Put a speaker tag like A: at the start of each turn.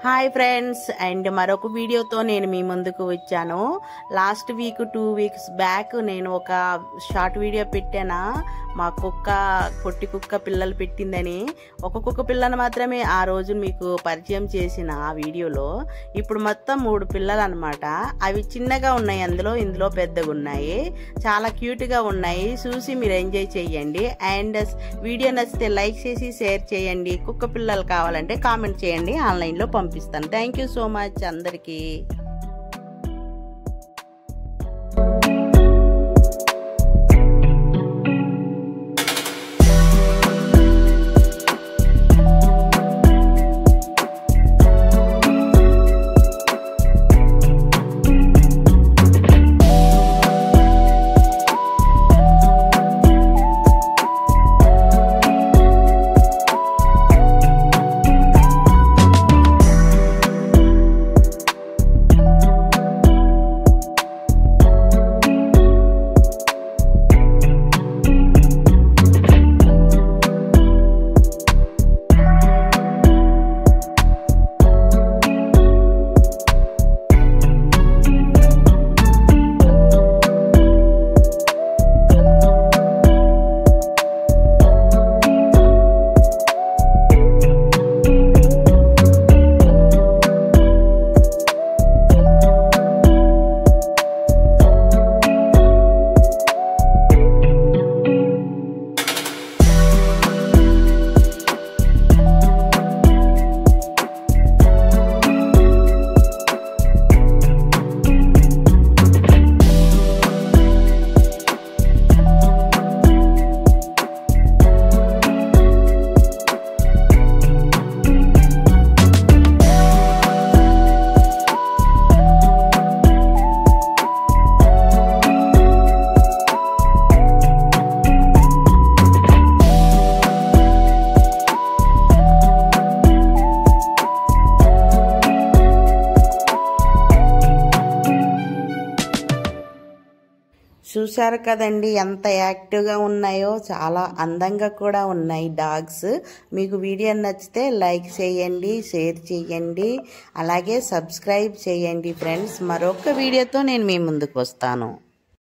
A: Hi friends, and మరొక వీడియోతో నేను మీ ముందుకు వచ్చాను. లాస్ట్ వీక్ 2 వీక్స్ బ్యాక్ నేను ఒక షార్ట్ వీడియో పెట్టాను. మా కుక్క పొట్టి కుక్క పిల్లలు పెట్టిందని. ఒక కుక్క పిల్లను మాత్రమే ఆ రోజు మీకు పరిచయం చేసిన ఆ వీడియోలో. ఇప్పుడు మొత్తం 3 పిల్లలు అనమాట. అవి చిన్నగా ఉన్నాయి, ఇందులో పెద్దగా ఉన్నాయి. చాలా క్యూట్గా ఉన్నాయి. చూసి మీరు ఎంజాయ్ చేయండి. అండ్ వీడియో నచ్చితే లైక్ చేసి షేర్ చేయండి. కుక్క పిల్లలు కావాలంటే కామెంట్ చేయండి, ఆన్లైన్లో పంపిస్తాను. థ్యాంక్ యూ సో మచ్ అందరికీ. చూశారు కదండి ఎంత యాక్టివ్గా ఉన్నాయో, చాలా అందంగా కూడా ఉన్నాయి డాగ్స్. మీకు వీడియో నచ్చితే లైక్ చేయండి, షేర్ చేయండి, అలాగే సబ్స్క్రైబ్ చేయండి ఫ్రెండ్స్. మరొక వీడియోతో నేను మీ ముందుకు వస్తాను.